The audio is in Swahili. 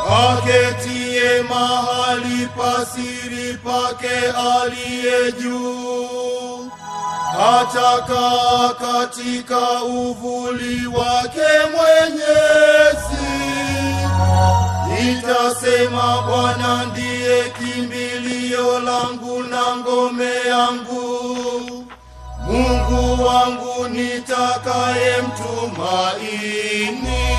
Aketie mahali pasiri pake aliye juu, atakaa katika uvuli wake Mwenyezi. Nitasema, Bwana ndiye kimbilio langu na ngome yangu, Mungu wangu nitakayemtumaini.